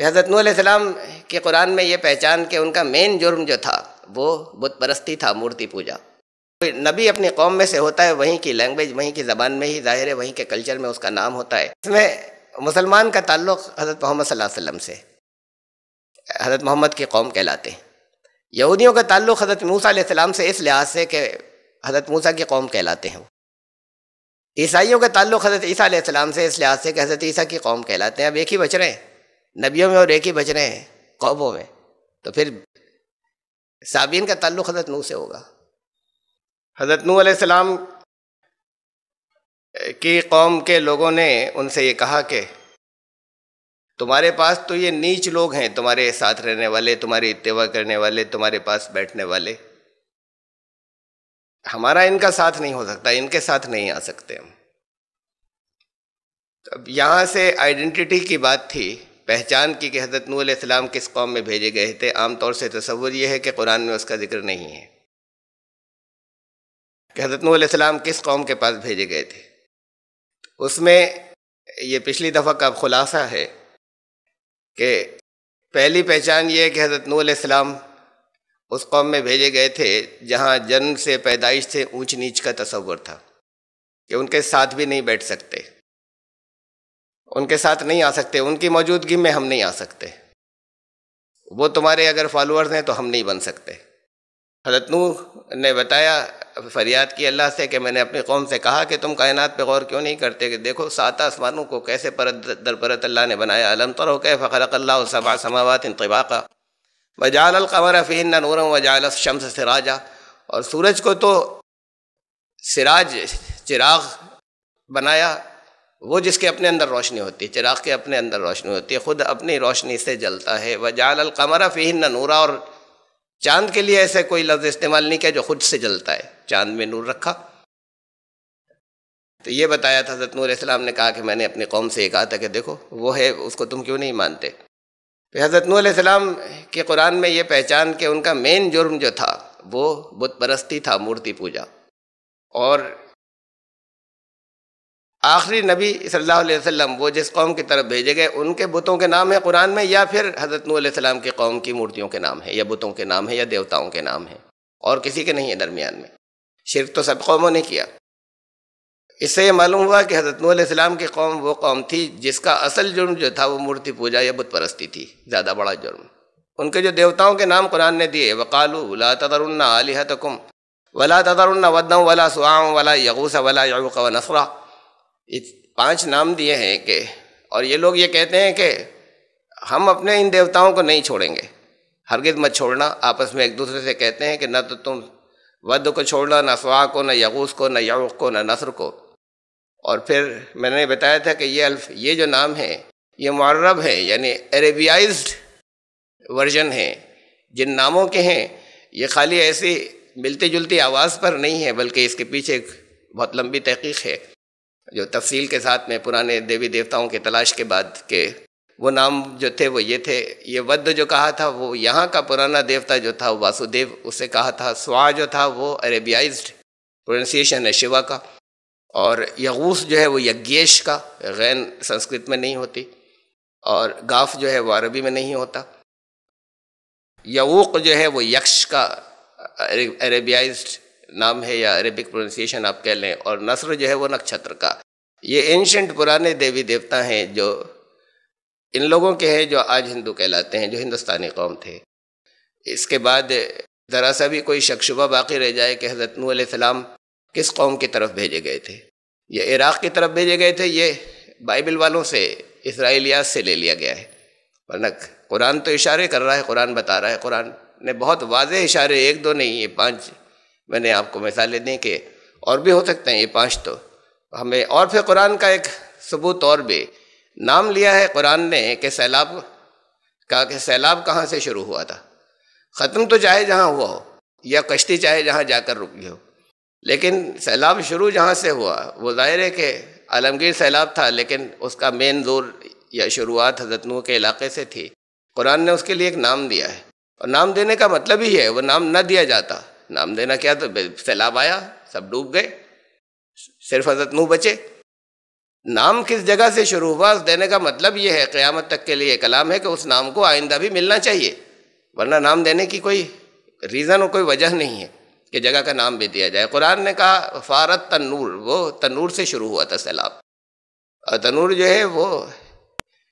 حضرت نوح علیہ السلام کے قرآن میں یہ پہچان کہ ان کا مین جرم جو تھا وہ بت پرستی تھا، مورتی پوجا۔ نبی اپنی قوم میں سے ہوتا ہے، وہیں کی لینگویج، وہیں کی زبان میں ہی ظاہر ہے، وہیں کے کلچر میں اس کا نام ہوتا ہے۔ اس میں مسلمان کا تعلق حضرت محمد صلی اللہ علیہ وسلم سے، حضرت محمد کی قوم کہلاتے ہیں۔ یہودیوں کا تعلق حضرت موسیٰ علیہ السلام سے اس لحاظ سے کہ حضرت موسیٰ کی قوم کہلاتے ہیں۔ عیسائیوں کا تعلق حضرت عیسیٰ علیہ السلام سے اس لحاظ سے کہ حضرت عیسیٰ کی قوم کہلاتے ہیں۔ اب ایک ہی بچ رہے ہیں نبیوں میں اور ایک ہی بچ رہے ہیں قوموں میں، تو پھر سابین کا تعلق حضرت نوح سے ہوگا۔ حضرت نوح علیہ السلام کی قوم کے لوگوں نے ان سے یہ کہا کہ تمہارے پاس تو یہ نیچ لوگ ہیں، تمہارے ساتھ رہنے والے، تمہاری اتباع کرنے والے، تمہارے پاس بیٹھنے والے، ہمارا ان کا ساتھ نہیں ہو سکتا، ان کے ساتھ نہیں آ سکتے ہم۔ اب یہاں سے آئیڈینٹی کی بات تھی، پہچان کی کہ حضرت نوح علیہ السلام کس قوم میں بھیجے گئے تھے۔ عام طور سے تصور یہ ہے کہ قرآن میں اس کا ذکر نہیں ہے کہ حضرت نوح علیہ السلام کس قوم کے پاس بھیجے گئے تھے۔ اس میں یہ پچھلی دفعہ کا خلاصہ ہے کہ پہلی پہچان یہ ہے کہ حضرت نوح علیہ السلام اس قوم میں بھیجے گئے تھے جہاں جنم سے، پیدائش سے اونچ نیچ کا تصور تھا کہ ان کے ساتھ بھی نہیں بیٹھ سکتے، ان کے ساتھ نہیں آ سکتے، ان کی موجودگی میں ہم نہیں آ سکتے، وہ تمہارے اگر فالوورز ہیں تو ہم نہیں بن سکتے۔ حضرت نوح نے بتایا، فریاد کی اللہ سے کہ میں نے اپنی قوم سے کہا کہ تم کائنات پہ غور کیوں نہیں کرتے کہ دیکھو 7 آسمانوں کو کیسے پرت در پرت اللہ نے بنایا۔ الم تروا کیف خلق اللہ 7 سماوات طباقا وجعل القمر فیہن نورا وجعل الشمس سراجا، اور سورج کو تو سراج، چراغ بنایا، وہ جس کے اپنے اندر روشنی ہوتی ہے، چراغ کے اپنے اندر روشنی ہوتی ہے، خود اپنی روشنی سے جلتا ہے۔ وجعل القمر فیہن نورا، اور چاند کے لیے ایسے کوئی لفظ استعمال نہیں کیا جو خود سے جلتا ہے، چاند میں نور رکھا۔ تو یہ بتایا تھا حضرت نوح علیہ السلام نے کہا کہ میں نے اپنی قوم سے یہ کہا تھا کہ دیکھو وہ ہے، اس کو تم کیوں نہیں مانتے۔ تو حضرت نوح علیہ السلام کے قرآن میں یہ پہچان کہ ان کا مین جرم جو تھا وہ بت پرستی تھا، مورتی پوجا۔ اور آخری نبی صلی اللہ علیہ وسلم وہ جس قوم کی طرف بھیجے گئے ان کے بتوں کے نام ہیں قرآن میں، یا پھر حضرت نوح علیہ السلام کی قوم کی مورتیوں کے نام ہیں، یا بتوں کے نام ہیں، یا دیوتاؤں کے نام ہیں، اور کسی کے نہیں ہے درمیان میں۔ شرک تو سب قوموں نے کیا۔ اس سے یہ معلوم ہوا کہ حضرت نوح علیہ السلام کی قوم وہ قوم تھی جس کا اصل جرم جو تھا وہ مورتی پوجا یا بت پرستی تھی، زیادہ بڑا جرم۔ ان کے جو دیوتاؤں کے نام قرآن نے دیے، وَقَالُوا لَا تَذَرُنَّ آلِهَتَكُمْ وَلَا تَذَرُنَّ وَدًّا وَلَا سُوَاعًا وَلَا يَغُوثَ وَلَا يَعُوقَ وَنَسْرًا، یہ 5 نام دیے ہیں کہ، اور یہ لوگ یہ کہتے ہیں کہ ہم اپنے ان دیوتاؤں کو نہیں چھوڑیں گے، ہرگز مت چھوڑنا۔ آپس میں ایک دوسرے سے کہتے ہیں کہ نہ تو تم ود کو چھوڑنا، نہ سوا کو، نہ یغوث کو، نہ یعوق کو، نہ نصر کو۔ اور پھر میں نے بتایا تھا کہ یہ جو نام ہے یہ معرب ہے، یعنی عربیائزڈ ورژن ہے جن ناموں کے ہیں۔ یہ خالی ایسی ملتی جلتی آواز پر نہیں ہے، بلکہ اس کے پیچھے ایک بہت لمبی تحقیق ہے جو تفصیل کے ساتھ میں پرانے دیوی دیوتاؤں کی تلاش کے بعد کہ وہ نام جو تھے وہ یہ تھے۔ یہ ود جو کہا تھا وہ یہاں کا پرانا دیوتا جو تھا واسودیو، اسے کہا تھا۔ سوا جو تھا وہ عربیائزڈ پروننسیشن ہے شیوا کا، اور یغوث جو ہے وہ یگیش کا، غین سنسکرت میں نہیں ہوتی، اور گاف جو ہے وہ عربی میں نہیں ہوتا۔ یعوق جو ہے وہ یکش کا عربیائزڈ نام ہے یا عربک پروننسیشن آپ کہہ لیں، اور نصر جو ہے وہ نکچھتر کا۔ یہ اینشنٹ پرانے دیوی دیوتا ہیں جو ان لوگوں کے ہیں جو آج ہندو کہلاتے ہیں، جو ہندوستانی قوم تھے۔ اس کے بعد ذرا سا بھی کوئی شک شبہ باقی رہ جائے کہ حضرت نوح علیہ السلام کس قوم کی طرف بھیجے گئے تھے، یہ عراق کی طرف بھیجے گئے تھے، یہ بائبل والوں سے، اسرائیلیات سے لے لیا گیا ہے، ورنہ قرآن تو اشارے کر رہا ہے، قرآن بتا رہا ہے، قرآن نے بہت واضح اشارے، 1 2 نہیں، یہ 5 میں نے آپ کو مثالیں دیں کہ اور بھی ہو سکتے ہیں، یہ 5 تو ہمیں۔ اور پھر قرآن کا ایک ثبوت اور بھی، نام لیا ہے قرآن نے کہ سیلاب کا، کہ سیلاب کہاں سے شروع ہوا تھا۔ ختم تو چاہے جہاں ہوا ہو، یا کشتی چاہے جہاں جا کر رکی ہو، لیکن سیلاب شروع جہاں سے ہوا وہ ظاہر ہے کہ عالمگیر سیلاب تھا، لیکن اس کا مین زور یا شروعات حضرت نوح کے علاقے سے تھی۔ قرآن نے اس کے لیے ایک نام دیا ہے، اور نام دینے کا مطلب ہی ہے، وہ نام نہ دیا جاتا، نام دینا کیا، تو سیلاب آیا سب ڈوب گئے، صرف حضرت نوح بچے۔ نام کس جگہ سے شروع ہوا اس دینے کا مطلب یہ ہے، قیامت تک کے لیے کلام ہے کہ اس نام کو آئندہ بھی ملنا چاہیے، ورنہ نام دینے کی کوئی ریزن اور کوئی وجہ نہیں ہے کہ جگہ کا نام بھی دیا جائے۔ قرآن نے کہا فارت تنور، وہ تنور سے شروع ہوا تھا سیلاب، اور تنور جو ہے وہ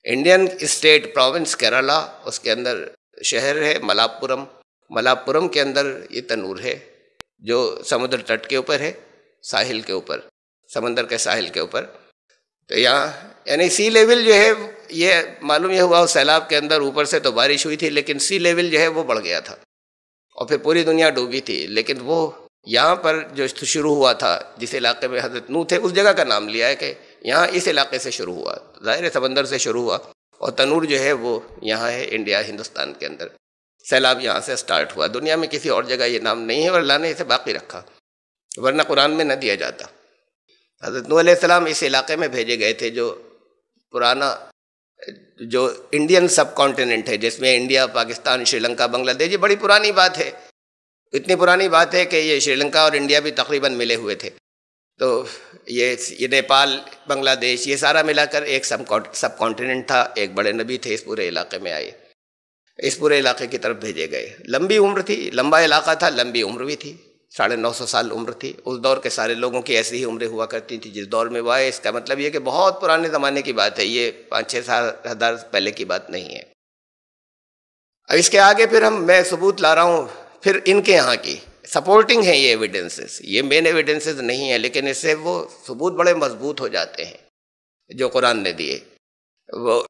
انڈین اسٹیٹ پروونس کیرلا، اس کے اندر شہر ہے ملاپورم، ملاپورم کے اندر یہ تنور ہے جو سمندر تٹ کے اوپر ہے، ساحل کے اوپر، سمندر کے ساحل کے اوپر۔ تو یہاں یعنی سی لیول جو ہے، یہ معلوم یہ ہوا اس سیلاب کے اندر اوپر سے تو بارش ہوئی تھی لیکن سی لیول جو ہے وہ بڑھ گیا تھا اور پھر پوری دنیا ڈوبی تھی، لیکن وہ یہاں پر جو شروع ہوا تھا جس علاقے میں حضرت نوح تھے اس جگہ کا نام لیا ہے کہ یہاں اس علاقے سے شروع ہوا، ظاہر سمندر سے شروع ہوا، اور تنور جو ہے وہ یہاں ہے انڈیا ہندوستان کے اندر، سیلاب یہاں سے سٹارٹ ہوا، دنیا میں کسی اور جگہ یہ نام نہیں ہے اور اللہ نے اسے باقی رکھا، ورنہ قرآن میں نہ دیا جاتا۔ حضرت نوح علیہ السلام اس علاقے میں بھیجے گئے تھے جو پرانا جو انڈین سب کانٹیننٹ ہے، جس میں انڈیا، پاکستان، شری لنکا، بنگلہ دیش، یہ بڑی پرانی بات ہے، اتنی پرانی بات ہے کہ یہ شری لنکا اور انڈیا بھی تقریباً ملے ہوئے تھے، تو یہ نیپال، بنگلہ دیش، یہ سارا ملا کر ایک سب کانٹیننٹ تھا، ایک بڑے نبی تھے اس پورے علاقے میں آئے، اس پورے علاقے کی طرف بھیجے گئے۔ لمبی عمر تھی، لمبا علاقہ تھا، لمبی عمر بھی تھی، 950 سال عمر تھی، اس دور کے سارے لوگوں کی ایسی ہی عمریں ہوا کرتی تھیں جس دور میں وہ آئے۔ اس کا مطلب یہ کہ بہت پرانے زمانے کی بات ہے، یہ 5-6 ہزار پہلے کی بات نہیں ہے۔ اب اس کے آگے پھر میں ثبوت لا رہا ہوں پھر ان کے یہاں کی، سپورٹنگ ہیں یہ ایویڈنسز، یہ مین ایویڈنسز نہیں ہیں، لیکن اس سے وہ ثبوت بڑے مضبوط ہو جاتے ہیں جو قرآن نے دیے، وہ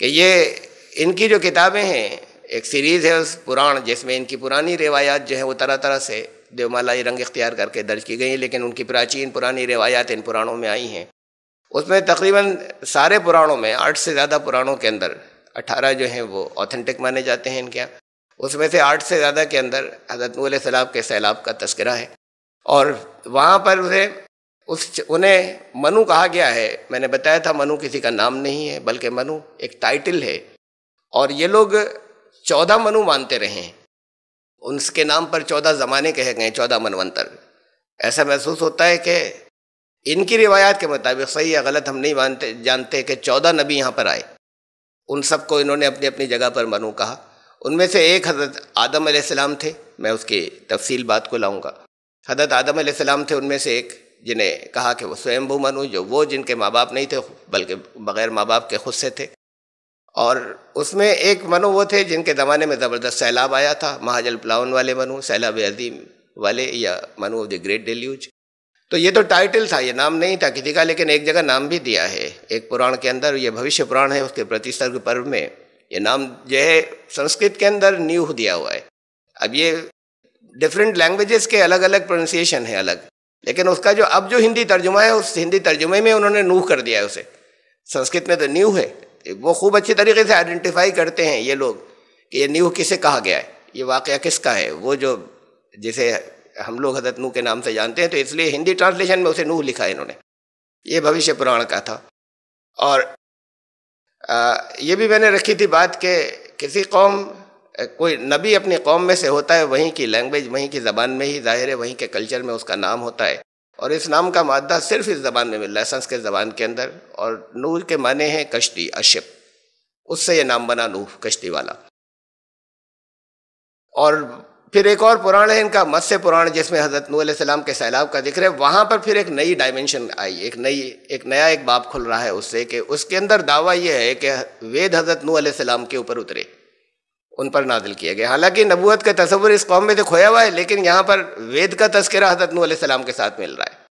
کہ یہ ان کی جو کتابیں ہیں، ایک سیریز ہے اس پران جس میں ان کی پرانی روایات جو ہیں وہ طرح طرح سے دیومالائی رنگ اختیار کر کے درج کی گئی ہیں، لیکن ان کی پراچین پرانی روایات ان پرانوں میں آئی ہیں۔ اس میں تقریباً سارے پرانوں میں 8 سے زیادہ پرانوں کے اندر 18 جو ہیں وہ اوتھینٹک مانے جاتے ہیں ان کے یہاں، اس میں سے 8 سے زیادہ کے اندر حضرت نوح علیہ السلام کے سیلاب کا تذکرہ ہے، اور وہاں پر انہیں منو کہا گیا ہے۔ میں نے بتایا تھا منو کسی کا نام نہیں ہے بلکہ منو ایک ٹائٹل ہے، اور یہ لوگ 14 منو مانتے رہے ہیں، ان کے نام پر 14 زمانے کہے گئے، 14 منونتر۔ ایسا محسوس ہوتا ہے کہ ان کی روایات کے مطابق، صحیح یا غلط ہم نہیں جانتے، کہ 14 نبی یہاں پر آئے، ان سب کو انہوں نے اپنی اپنی جگہ پر منو کہا۔ ان میں سے ایک حضرت آدم علیہ السلام تھے، میں اس کی تفصیل بات کو لاؤں گا۔ حضرت آدم علیہ السلام تھے ان میں سے ایک جنہیں کہا کہ وہ سویمبھو منو، جو وہ جن کے ماں باپ نہیں تھے بلکہ بغیر ماں باپ کے خود سے تھے، اور اس میں ایک منو وہ تھے جن کے زمانے میں زبردست سیلاب آیا تھا، مہاجل پلاون والے منو، سیلاب عظیم والے، یا منو آف دی گریٹ ڈیلیوج۔ تو یہ تو ٹائٹل تھا، یہ نام نہیں تھا کسی کا، لیکن ایک جگہ نام بھی دیا ہے ایک پران کے اندر، یہ بھوشیہ پران ہے، اس کے پرتیسرگ پرو میں یہ نام جو ہے سنسکرت کے اندر نیوح دیا ہوا ہے۔ اب یہ ڈفرینٹ لینگویجز کے الگ الگ پروننسیشن ہے الگ، لیکن اس کا جو اب جو ہندی ترجمہ ہے اس ہندی ترجمے میں انہوں نے نوح کر دیا ہے اسے، سنسکرت میں تو نیو ہے۔ وہ خوب اچھی طریقے سے آئیڈینٹیفائی کرتے ہیں یہ لوگ کہ یہ نیو کسے کہا گیا ہے، یہ واقعہ کس کا ہے، وہ جو جسے ہم لوگ حضرت نوح کے نام سے جانتے ہیں، تو اس لیے ہندی ٹرانسلیشن میں اسے نوح لکھا ہے انہوں نے، یہ بھوشیہ پران کا تھا۔ اور یہ بھی میں نے رکھی تھی بات کہ کسی قوم، کوئی نبی اپنی قوم میں سے ہوتا ہے، وہیں کی لینگویج، وہیں کی زبان میں ہی ظاہر ہے، وہیں کے کلچر میں اس کا نام ہوتا ہے، اور اس نام کا مادہ صرف اس زبان میں مل رہا ہے، سنسکرت زبان کے اندر، اور نوح کے معنی ہیں کشتی، اشپ، اس سے یہ نام بنا نوح، کشتی والا۔ اور پھر ایک اور پران ہے ان کا متسیہ پران، جس میں حضرت نوح علیہ السلام کے سیلاب کا ذکر ہے، وہاں پر پھر ایک نئی ڈائمنشن آئی، ایک نیا باب کھل رہا ہے اس سے، کہ اس کے اندر دعویٰ یہ ہے کہ وید حضرت نوح علیہ السلام کے اوپر اترے، ان پر نازل کیے گئے۔ حالانکہ نبوت کا تصور اس قوم میں تو کھویا ہوا ہے، لیکن یہاں پر وید کا تذکرہ حضرت نوح علیہ السلام کے ساتھ مل رہا ہے۔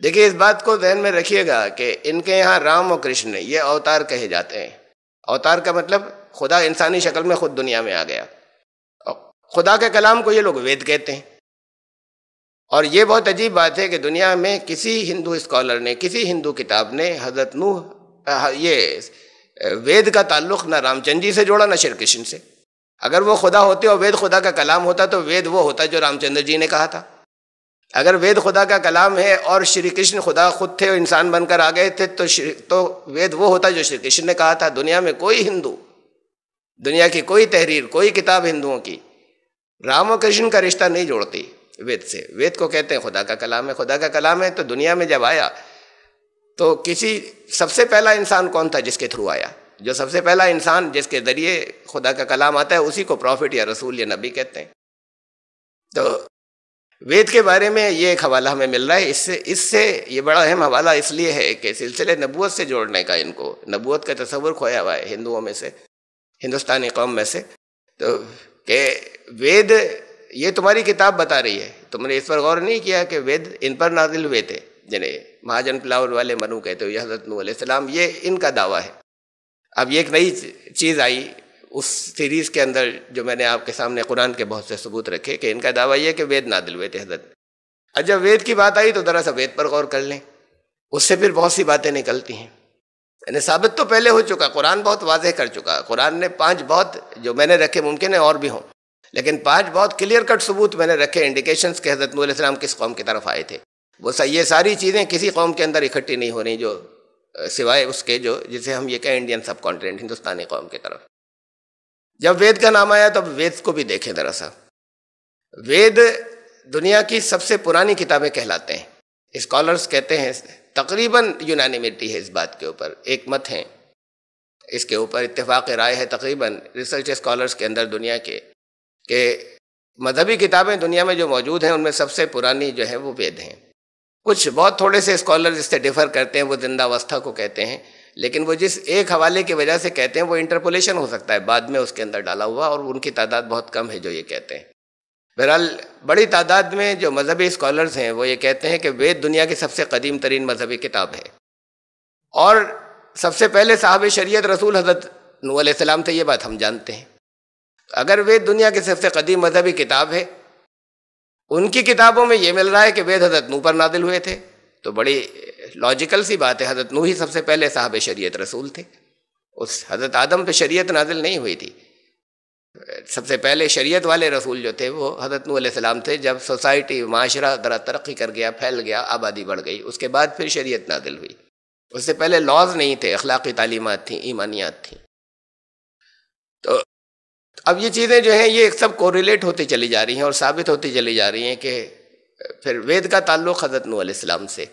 دیکھیے اس بات کو ذہن میں رکھیے گا کہ ان کے یہاں رام اور کرشن یہ اوتار کہے جاتے ہیں۔ اوتار کا مطلب خدا انسانی شکل میں خود دنیا میں آ گیا، خدا کے کلام کو یہ لوگ وید کہتے ہیں۔ اور یہ بہت عجیب بات ہے کہ دنیا میں کسی ہندو اسکالر نے، کسی ہندو کتاب نے حضرت نوح یہ وید کا تعلق نہ رام چندر جی سے جوڑا نہ شری کرشن سے۔ اگر وہ خدا ہوتے اور وید خدا کا کلام ہوتا تو وید وہ ہوتا جو رام چندر جی نے کہا تھا۔ اگر وید خدا کا کلام ہے اور شری کرشن خدا خود تھے اور انسان بن کر آ گئے تھے تو وید وہ ہوتا جو شری کرشن نے کہا تھا۔ دنیا میں کوئی ہندو، دنیا کی کوئی تحریر، کوئی کتاب ہندوؤں کی رام و کرشن کا رشتہ نہیں جوڑتی وید سے۔ وید کو کہتے ہیں خدا کا کلام ہے، خدا کا کلام ہے۔ تو دنیا میں جب آیا تو سب سے پہلا انسان کون تھا جس کے تھرو آیا؟ جو سب سے پہلا انسان جس کے ذریعے خدا کا کلام آتا ہے اسی کو پروفٹ یا رسول یا نبی کہتے ہیں۔ تو وید کے بارے میں یہ ایک حوالہ ہمیں مل رہا ہے، اس سے یہ بڑا اہم حوالہ اس لیے ہے کہ سلسلے نبوت سے جوڑنے کا ان کو نبوت کا تصور کھویا ہوا ہے ہندوؤں میں سے، ہندوستانی قوم میں سے، تو کہ وید یہ تمہاری کتاب بتا رہی ہے، تم نے اس پر غور نہیں کیا کہ وید ان پر نازل ہوئے تھے، جنہیں مہاجن پلاور والے منو کہتے ہو، یہ حضرت نوح علیہ السلام، یہ ان کا دعویٰ ہے۔ اب یہ ایک نئی چیز آئی اس سیریز کے اندر جو میں نے آپ کے سامنے قرآن کے بہت سے ثبوت رکھے کہ ان کا دعویٰ یہ کہ وید نازل ہوئے تھے حضرت۔ اب جب وید کی بات آئی تو ذرا سا وید پر غور کر لیں، اس سے پھر بہت سی باتیں نکلتی ہیں، یعنی ثابت تو پہلے ہو چکا، قرآن بہت واضح کر چکا، قرآن نے 5 بہت جو میں نے رکھے، ممکن ہے اور بھی ہوں، لیکن 5 بہت کلیئر کٹ ثبوت میں نے رکھے، انڈیکیشنز کہ حضرت نوح علیہ السلام کس قوم کی طرف آئے تھے۔ یہ ساری چیزیں کسی قوم کے اندر اکٹھی نہیں ہو رہی، جو سوائے اس کے جو جسے ہم یہ کہیں انڈین سب کانٹیننٹ، ہندوستانی قوم کی طرف۔ جب وید کا نام آیا تو وید کو بھی دیکھیں ذرا سا۔ وید دنیا کی سب سے پرانی کتابیں کہلاتے ہیں، اسکالرز کہتے ہیں، تقریباً یونانیمٹی ہے اس بات کے اوپر، ایک مت ہیں اس کے اوپر، اتفاق رائے ہے تقریباً ریسرچ اسکالرز کے اندر دنیا کے، کہ مذہبی کتابیں دنیا میں جو موجود ہیں ان میں سب سے پرانی جو ہے وہ وید ہیں۔ کچھ بہت تھوڑے سے اسکالرز اس سے ڈیفر کرتے ہیں، وہ زندہ اوستھا کو کہتے ہیں، لیکن وہ جس ایک حوالے کی وجہ سے کہتے ہیں وہ انٹرپولیشن ہو سکتا ہے بعد میں اس کے اندر ڈالا ہوا، اور ان کی تعداد بہت کم ہے جو یہ کہتے ہیں۔ بہرحال بڑی تعداد میں جو مذہبی اسکالرز ہیں وہ یہ کہتے ہیں کہ وید دنیا کی سب سے قدیم ترین مذہبی کتاب ہے، اور سب سے پہلے صاحب شریعت رسول حضرت نوح علیہ السلام تھے، یہ بات ہم جانتے ہیں۔ اگر وید دنیا کی سب سے قدیم مذہبی کتاب ہے، ان کی کتابوں میں یہ مل رہا ہے کہ وید حضرت نوح پر نازل ہوئے تھے، تو بڑی لاجیکل سی بات ہے، حضرت نوح ہی سب سے پہلے صاحب شریعت رسول تھے، اس حضرت آدم پہ شریعت نازل نہیں ہوئی تھی۔ سب سے پہلے شریعت والے رسول جو تھے وہ حضرت نوح علیہ السلام تھے۔ جب سوسائٹی معاشرہ ذرا ترقی کر گیا، پھیل گیا، آبادی بڑھ گئی، اس کے بعد پھر شریعت نازل ہوئی، اس سے پہلے لاز نہیں تھے، اخلاقی تعلیمات تھیں، ایمانیات تھیں۔ تو اب یہ چیزیں جو ہیں یہ سب کوریلیٹ ہوتی چلی جا رہی ہیں اور ثابت ہوتی چلی جا رہی ہیں کہ پھر وید کا تعلق حضرت نوح علیہ السلام سے،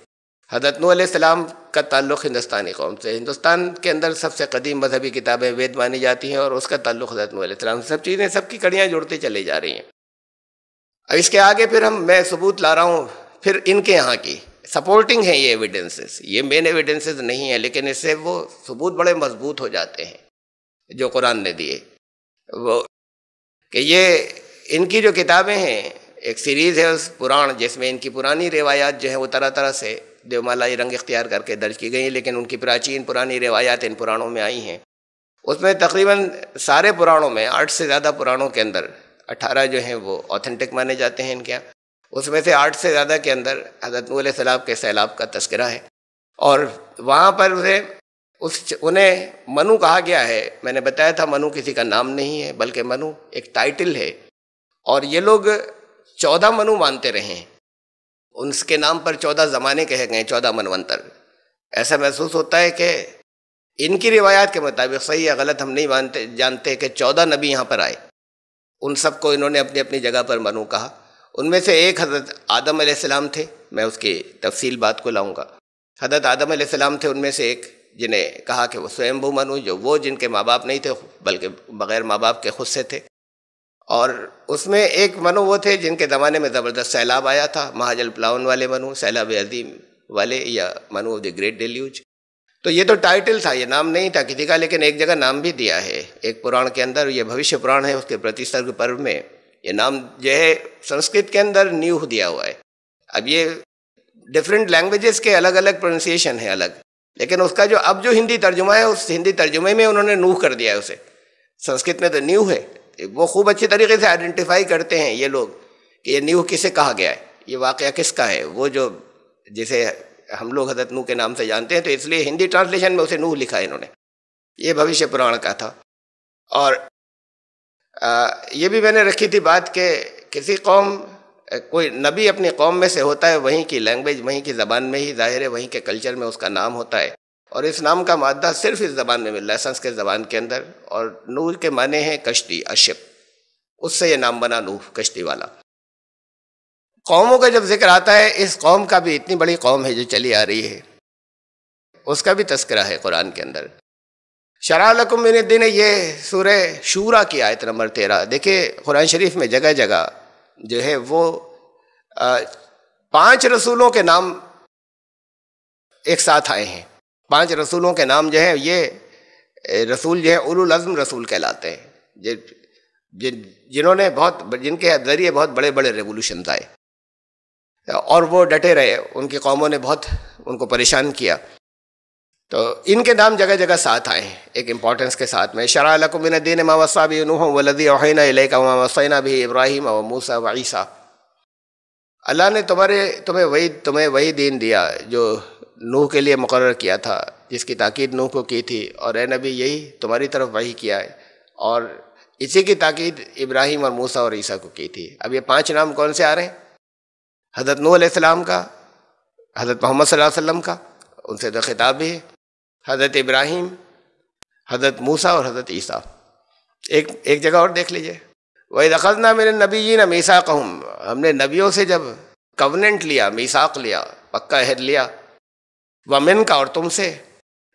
حضرت نوح علیہ السلام کا تعلق ہندوستانی قوم سے، ہندوستان کے اندر سب سے قدیم مذہبی کتابیں وید مانی جاتی ہیں اور اس کا تعلق حضرت نوح علیہ السلام سے، سب چیزیں سب کی کڑیاں جڑتی چلی جا رہی ہیں۔ اب اس کے آگے پھر میں ثبوت لا رہا ہوں پھر ان کے یہاں کی، سپورٹنگ ہیں یہ ایویڈنسز، یہ مین ایویڈنسز نہیں ہیں، لیکن اس سے وہ ثبوت بڑے مضبوط ہو جاتے ہیں جو قرآن نے دیے، وہ کہ یہ ان کی جو کتابیں ہیں، ایک سیریز ہے اس پران جس میں ان کی پرانی روایات جو ہیں وہ طرح طرح سے دیومالائی رنگ اختیار کر کے درج کی گئی ہیں، لیکن ان کی پراچین پرانی روایات ان پرانوں میں آئی ہیں۔ اس میں تقریباً سارے پرانوں میں 8 سے زیادہ پرانوں کے اندر 18 جو ہیں وہ اوتھینٹک مانے جاتے ہیں ان کے، اس میں سے 8 سے زیادہ کے اندر حضرت نوح علیہ السلام کے سیلاب کا تذکرہ ہے، اور وہاں پر انہیں منو کہا گیا ہے۔ میں نے بتایا تھا منو کسی کا نام نہیں ہے بلکہ منو ایک ٹائٹل ہے، اور یہ لوگ 14 منو مانتے رہے ہیں، ان کے نام پر 14 زمانے کہے گئے، 14 منونتر۔ ایسا محسوس ہوتا ہے کہ ان کی روایات کے مطابق، صحیح یا غلط ہم نہیں جانتے، کہ 14 نبی یہاں پر آئے، ان سب کو انہوں نے اپنی اپنی جگہ پر منو کہا۔ ان میں سے ایک حضرت آدم علیہ السلام تھے، میں اس کی تفصیل بات کو لاؤں گا۔ حضرت آدم علیہ السلام تھے ان میں سے ایک جنہیں کہا کہ وہ سوئمبھو منو، جو وہ جن کے ماں باپ نہیں تھے بلکہ بغیر ماں باپ کے خود سے تھے، اور اس میں ایک منو وہ تھے جن کے زمانے میں زبردست سیلاب آیا تھا، مہاجل پلاون والے منو، سیلاب عظیم والے، یا منو آف دی گریٹ ڈیلیوج۔ تو یہ تو ٹائٹل تھا، یہ نام نہیں تھا کسی کا، لیکن ایک جگہ نام بھی دیا ہے ایک پران کے اندر، یہ بھوشیہ پران ہے، اس کے پرتیسرگ پرو میں یہ نام جو ہے سنسکرت کے اندر نیوہ دیا ہوا ہے۔ اب یہ ڈفرینٹ لینگویجز کے الگ الگ پروننسیشن ہے الگ، لیکن اس کا جو اب جو ہندی ترجمہ ہے اس ہندی ترجمے میں انہوں نے نوح کر دیا ہے اسے، سنسکرت میں تو نیو ہے۔ وہ خوب اچھی طریقے سے آئیڈینٹیفائی کرتے ہیں یہ لوگ کہ یہ نیو کسے کہا گیا ہے، یہ واقعہ کس کا ہے، وہ جو جسے ہم لوگ حضرت نوح کے نام سے جانتے ہیں، تو اس لیے ہندی ٹرانسلیشن میں اسے نوح لکھا ہے انہوں نے، یہ بھوشیہ پران کا تھا۔ اور یہ بھی میں نے رکھی تھی بات کہ کسی قوم، کوئی نبی اپنی قوم میں سے ہوتا ہے، وہیں کی لینگویج، وہیں کی زبان میں ہی ظاہر ہے، وہیں کے کلچر میں اس کا نام ہوتا ہے، اور اس نام کا مادہ صرف اس زبان میں مل رہا ہے، سنسکرت زبان کے اندر، اور نوح کے معنی ہیں کشتی، اشپ، اس سے یہ نام بنا نوح، کشتی والا۔ قوموں کا جب ذکر آتا ہے، اس قوم کا بھی اتنی بڑی قوم ہے جو چلی آ رہی ہے، اس کا بھی تذکرہ ہے قرآن کے اندر۔ شرع لکم من الدین، یہ سورہ شورا کی آیت نمبر 13۔ دیکھیں قرآن شریف میں جگہ جگہ جو ہے وہ 5 رسولوں کے نام ایک ساتھ آئے ہیں۔ 5 رسولوں کے نام جو ہے یہ رسول جو ہے اولو العزم رسول کہلاتے ہیں، جنہوں نے جن کے ذریعے بہت بڑے بڑے ریولوشنز آئے اور وہ ڈٹے رہے، ان کی قوموں نے بہت ان کو پریشان کیا، تو ان کے نام جگہ جگہ ساتھ آئے ہیں ایک امپورٹنس کے ساتھ میں۔ شرع لکم من الدین ما وصی بہ نوح والذی اوحینا الیک وما وصینا بہ ابراہیم وموسیٰ وعیسیٰ۔ اللہ نے تمہیں وہی دین دیا جو نوح کے لیے مقرر کیا تھا، جس کی تاکید نوح کو کی تھی، اور اے نبی یہی تمہاری طرف وحی کیا ہے، اور اسی کی تاکید ابراہیم اور موسیٰ اور عیسیٰ کو کی تھی۔ اب یہ 5 نام کون سے آ رہے ہیں؟ حضرت نوح علیہ السلام کا، حضرت محمد صلی اللہ علیہ وسلم کا، ان سے تو خطاب بھی ہے، حضرت ابراہیم، حضرت موسیٰ اور حضرت عیسیٰ۔ ایک جگہ اور دیکھ لیجئے، وَإِذْ أَخَذْنَا مِنَ النَّبِيِّينَ مِيثَاقَهُمْ، ہم نے نبیوں سے جب کوننٹ لیا، میثاق لیا، پکا عہد لیا، وَمِنْ کا اور تم سے،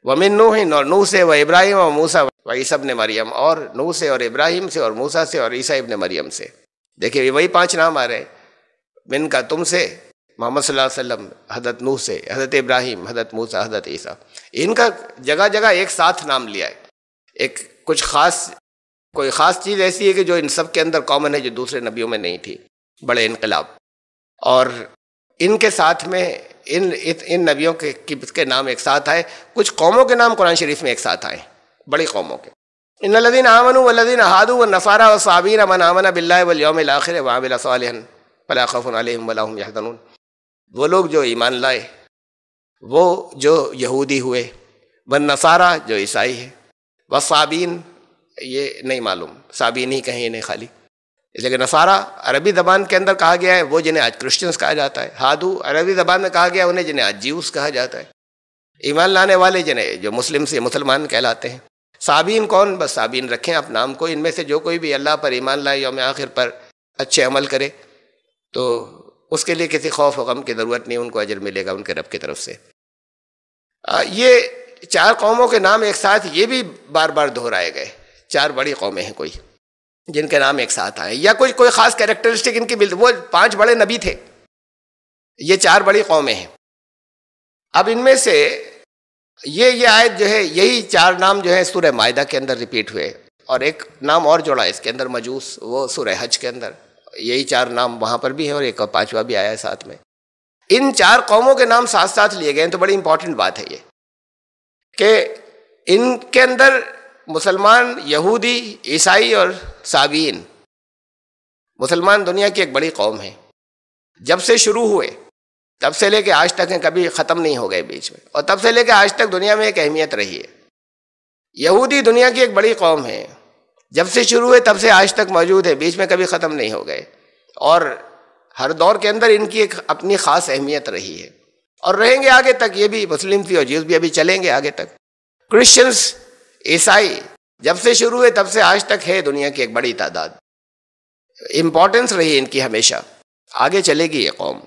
وَمِنْ نُوحٍ اور نوح سے، وَإِبْرَاهِيمَ وَمُوسَىٰ وَعِیسیٰ ابن مریم، اور نوح سے اور ابراہیم سے اور موسیٰ سے اور عیسیٰ ابن مریم سے۔ دیکھیں وہی 5 نام آ رہے ہیں، من کا تم سے، محمد صلی اللہ علیہ وسلم، حضرت نوح سے، حضرت ابراہیم، حضرت موسیٰ، حضرت عیسیٰ، ان کا جگہ جگہ ایک ساتھ نام لیا ہے۔ کوئی خاص چیز ایسی ہے کہ جو ان سب کے اندر کامن ہے، جو دوسرے نبیوں میں نہیں تھی، بڑے انقلاب، اور ان کے ساتھ میں ان نبیوں کے نام ایک ساتھ آئے۔ کچھ قوموں کے نام قرآن شریف میں ایک ساتھ آئے، بڑی قوموں کے، ان الذین آمنوا والذین ہادوا والنصارى والصابئین من آمن باللہ والیوم الآخر وعمل صالحا فلا خوف علیہم ولا هم یحزنون۔ وہ لوگ جو ایمان لائے، وہ جو یہودی ہوئے، والنصارى جو عیسائی ہے، والصابئین یہ نہیں معلوم، صابئین ہی کہیں انہیں خالی، لیکن نصارہ عربی زبان کے اندر کہا گیا ہے، وہ جنہیں آج کرسچنز کہا جاتا ہے۔ ہادو عربی زبان میں کہا گیا انہیں جنہیں آج جیوس کہا جاتا ہے، ایمان لانے والے جنہیں جو مسلمان کہلاتے ہیں۔ صابئین کون؟ بس صابئین رکھیں آپ نام کو، ان میں سے جو کوئی بھی اللہ پر ایمان لائے، یوم آخر پر اچھے عمل کرے، تو اس کے لیے کسی خوف و غم کی ضرورت نہیں، ان کو اجر ملے گا ان کے رب کی طرف سے۔ یہ 4 قوموں کے نام ایک ساتھ یہ بھی بار بار دہرائے گئے۔ 4 بڑی قومیں ہیں کوئی جن کے نام ایک ساتھ آئے، یا کوئی خاص کیریکٹرسٹک ان کی وہ 5 بڑے نبی تھے، یہ 4 بڑی قومیں ہیں۔ اب ان میں سے یہ آیت جو ہے، یہی 4 نام جو ہے سورہ مائدہ کے اندر ریپیٹ ہوئے، اور ایک نام اور جوڑا اس کے اندر مجوس، وہ سورہ حج کے اندر، یہی 4 نام وہاں پر بھی ہیں، اور ایک 5واں بھی آیا ہے ساتھ میں۔ ان 4 قوموں کے نام ساتھ ساتھ لیے گئے ہیں، تو بڑی امپورٹنٹ بات ہے یہ کہ ان کے اندر مسلمان، یہودی، عیسائی اور صابئین، مسلمان دنیا کی ایک بڑی قوم ہے، جب سے شروع ہوئے تب سے لے کے آج تک ہیں، کبھی ختم نہیں ہو گئے بیچ میں، اور تب سے لے کے آج تک دنیا میں ایک اہمیت رہی ہے۔ یہودی دنیا کی ایک بڑی قوم ہے، جب سے شروع ہوئے تب سے آج تک موجود ہے، بیچ میں کبھی ختم نہیں ہو گئے، اور ہر دور کے اندر ان کی ایک اپنی خاص اہمیت رہی ہے، اور رہیں گے آگے تک۔ یہ بھی مسلم بھی اور جیوز بھی ابھی چلیں گے آگے تک۔ کرسچنز، عیسائی جب سے شروع ہوئے تب سے آج تک ہے دنیا کی ایک بڑی تعداد، امپورٹنس رہی ہے ان کی ہمیشہ، آگے چلے گی یہ قوم۔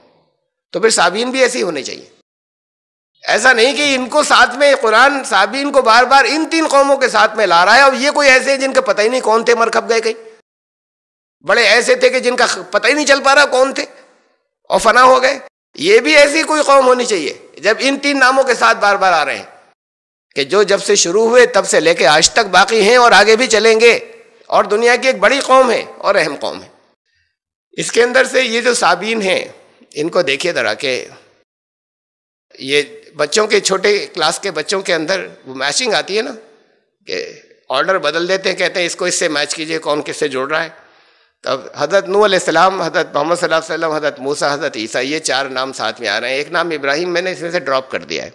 تو پھر صابئین بھی ایسے ہی ہونے چاہیے، ایسا نہیں کہ ان کو ساتھ میں قرآن صابئین کو بار بار ان 3 قوموں کے ساتھ میں لا رہا ہے، اور یہ کوئی ایسے ہیں جن کا پتہ ہی نہیں کون تھے، مر کھپ گئے کہیں، بڑے ایسے تھے کہ جن کا پتہ ہی نہیں چل پا رہا کون تھے اور فنا ہو گئے۔ یہ بھی ایسی کوئی قوم ہونی چاہیے جب ان 3 ناموں کے ساتھ بار بار آ رہے ہیں، کہ جو جب سے شروع ہوئے تب سے لے کے آج تک باقی ہیں اور آگے بھی چلیں گے، اور دنیا کی ایک بڑی قوم ہے اور اہم قوم ہے۔ اس کے اندر سے یہ جو صابئین ہیں، ان کو دیکھیے ذرا کہ یہ بچوں کے چھوٹے کلاس کے بچوں کے اندر وہ میچنگ آتی ہے نا، کہ آرڈر بدل دیتے ہیں، کہتے ہیں اس کو اس سے میچ کیجئے، کون کس سے جوڑ رہا ہے۔ تب حضرت نوح علیہ السلام، حضرت محمد صلی اللہ علیہ وسلم، حضرت موسیٰ، حضرت عیسیٰ، یہ 4 نام ساتھ میں آ رہے ہیں۔ ایک نام ابراہیم میں نے اس میں سے ڈراپ کر دیا ہے،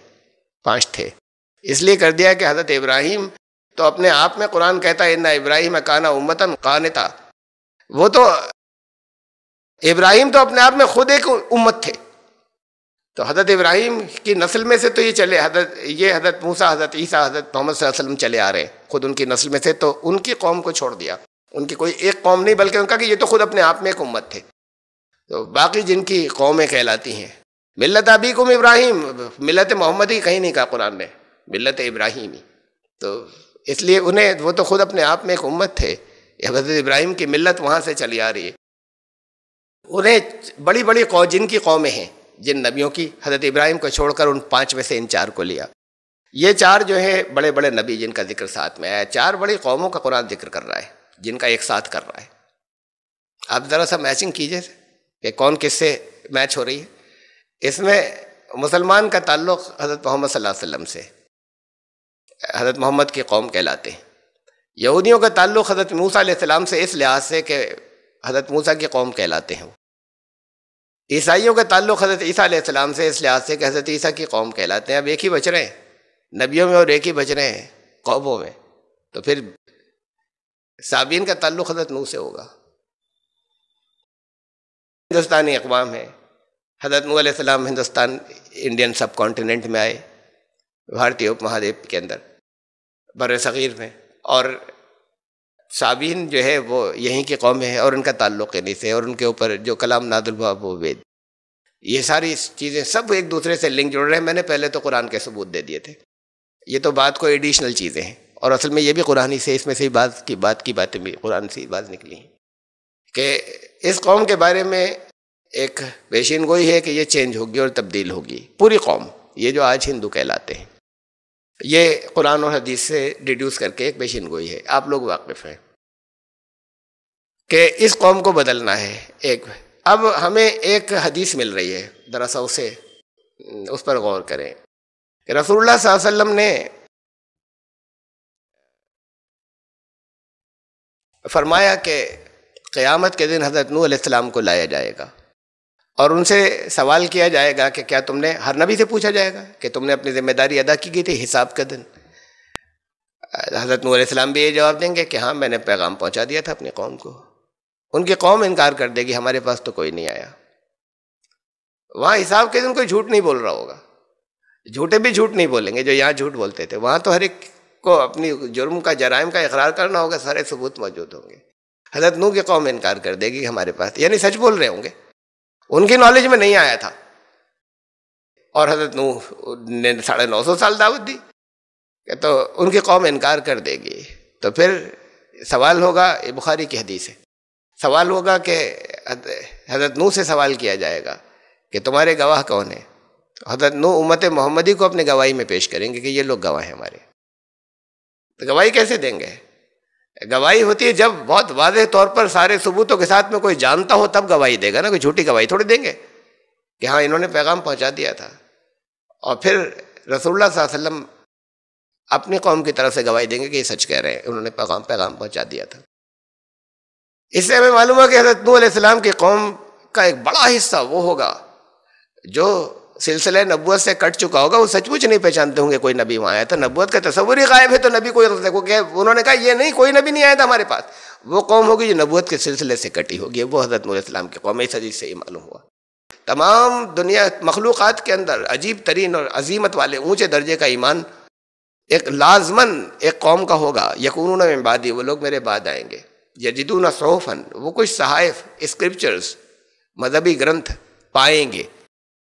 5 تھے، اس لیے کر دیا کہ حضرت ابراہیم تو اپنے آپ میں قرآن کہتا ہے ان ابراہیم کان امتاً قانتا، وہ تو ابراہیم تو اپنے آپ میں خود ایک امت تھے، تو حضرت ابراہیم کی نسل میں سے تو یہ چلے، حضرت موسیٰ، حضرت عیسیٰ، حضرت محمد صلی اللہ علیہ وسلم چلے آ رہے ہیں خود ان کی نسل میں سے، تو ان کی قوم کو چھوڑ دیا، ان کی کوئی ایک قوم نہیں بلکہ ان کا کہ یہ تو خود اپنے آپ میں ایک امت تھے، تو باقی جن کی قومیں کہلاتی ہیں ملت ابیکم ابراہیم، ملت محمدی کہیں نہیں کہا قرآن نے، ملت ابراہیمی. تو اس لیے انہیں، وہ تو خود اپنے آپ میں ایک امت تھے، حضرت ابراہیم کی ملت وہاں سے چلی آ رہی ہے. انہیں بڑی بڑی جن کی قومیں ہیں، جن نبیوں کی، حضرت ابراہیم کو چھوڑ کر ان 5 میں سے ان 4 کو لیا. یہ 4 جو ہیں بڑے بڑے نبی جن کا ذکر ساتھ میں آیا. 4 بڑی قوموں کا قرآن ذکر کر رہا ہے جن کا ایک ساتھ کر رہا ہے. آپ ذرا سا میچنگ کیجئے کہ کون کس سے میچ ہو رہی ہے. اس میں مسلمان کا تعلق حضرت محمد صلی اللہ علیہ وسلم سے، حضرت محمد کی قوم کہلاتے ہیں. یہودیوں کا تعلق حضرت موسیٰ علیہ السلام سے اس لحاظ سے کہ حضرت موسیٰ کی قوم کہلاتے ہیں. عیسائیوں کا تعلق حضرت عیسیٰ علیہ السلام سے اس لحاظ سے کہ حضرت عیسیٰ کی قوم کہلاتے ہیں. اب ایک ہی بچ رہے ہیں نبیوں میں اور ایک ہی بچ رہے ہیں قوموں میں، تو پھر صابین کا تعلق حضرت نوح سے ہوگا. ہندوستانی اقوام ہے، حضرت نوح علیہ السلام ہندوستان، انڈین سب کانٹیننٹ میں آئے، بھارتی اپ مہادیپ کے اندر، بر صغیر میں، اور صابین جو ہے وہ یہیں کی قومیں ہیں اور ان کا تعلق انہی سے، اور ان کے اوپر جو کلام نازل ہوا وہ وید. یہ ساری چیزیں سب ایک دوسرے سے لنک جڑ رہے ہیں. میں نے پہلے تو قرآن کے ثبوت دے دیے تھے، یہ تو بات کو ایڈیشنل چیزیں ہیں، اور اصل میں یہ بھی قرآن سے، اس میں سے ہی بات کی باتیں بھی قرآن سے ہی بات نکلی ہیں کہ اس قوم کے بارے میں ایک پیشین گوئی ہے کہ یہ چینج ہوگی اور تبدیل ہوگی. پوری قوم، یہ جو آج ہندو کہلاتے ہیں، یہ قرآن اور حدیث سے ڈیڈیوس کر کے ایک پیشین گوئی ہے. آپ لوگ واقف ہیں کہ اس قوم کو بدلنا ہے. اب ہمیں ایک حدیث مل رہی ہے، دراصل اس پر غور کریں کہ رسول اللہ صلی اللہ علیہ وسلم نے فرمایا کہ قیامت کے دن حضرت نوح علیہ السلام کو لایا جائے گا اور ان سے سوال کیا جائے گا کہ کیا تم نے، ہر نبی سے پوچھا جائے گا کہ تم نے اپنی ذمہ داری ادا کی تھی حساب کا دن. حضرت نوح علیہ السلام بھی یہ جواب دیں گے کہ ہاں میں نے پیغام پہنچا دیا تھا اپنی قوم کو. ان کی قوم انکار کر دے گی، ہمارے پاس تو کوئی نہیں آیا. وہاں حساب کے دن کوئی جھوٹ نہیں بول رہا ہوگا، جھوٹے بھی جھوٹ نہیں بولیں گے جو یہاں جھوٹ بولتے تھے. وہاں تو ہر ایک کو اپنی جرم کا، جرائم کا اقرار کرنا ہوگا، سارے ثبوت موجود ہوں گے. حضرت نوح کی قوم انکار کر دے گی ہمارے پاس، یعنی سچ بول رہے ہوں گے، ان کی نالج میں نہیں آیا تھا. اور حضرت نوح نے 950 سال دعوت دی، تو ان کی قوم انکار کر دے گی. تو پھر سوال ہوگا، یہ بخاری کی حدیث ہے، سوال ہوگا کہ حضرت نوح سے سوال کیا جائے گا کہ تمہارے گواہ کون ہیں. حضرت نوح امت محمدی کو اپنے گواہی میں پیش کریں گے کہ یہ لوگ گواہ ہیں ہمارے. تو گواہی کیسے دیں گے؟ گواہی ہوتی ہے جب بہت واضح طور پر سارے ثبوتوں کے ساتھ میں کوئی جانتا ہو تب گواہی دے گا نا. کوئی جھوٹی گواہی تھوڑی دیں گے کہ ہاں انہوں نے پیغام پہنچا دیا تھا. اور پھر رسول اللہ صلی اللہ علیہ وسلم اپنی قوم کی طرف سے گواہی دیں گے کہ یہ سچ کہہ رہے ہیں، انہوں نے پیغام پہنچا دیا تھا. اس سے ہمیں معلوم ہے کہ حضرت نوح علیہ السلام کی قوم کا ایک بڑا حصہ وہ ہوگا جو سلسلہ نبوت سے کٹ چکا ہوگا. وہ سچ مچ نہیں پہچانتے ہوں گے کوئی نبی وہاں آیا تھا، نبوت کا تصور ہی غائب ہے. تو نبی کوئی انہوں نے کہا یہ نہیں، کوئی نبی نہیں آیا تھا ہمارے پاس. وہ قوم ہوگی جو نبوت کے سلسلے سے کٹی ہوگی، وہ حضرت نوح علیہ السلام کی قوم. اس حدیث سے یہ معلوم ہوا. تمام دنیا مخلوقات کے اندر عجیب ترین اور عظیمت والے اونچے درجے کا ایمان ایک لازماً ایک قوم کا ہوگا. یکونون من بعدی، وہ لوگ میرے بعد آئیں گے. یجدون صحفاً، وہ کچھ صحائف، اسکرپچرز، مذہبی گرنتھ پائیں گے.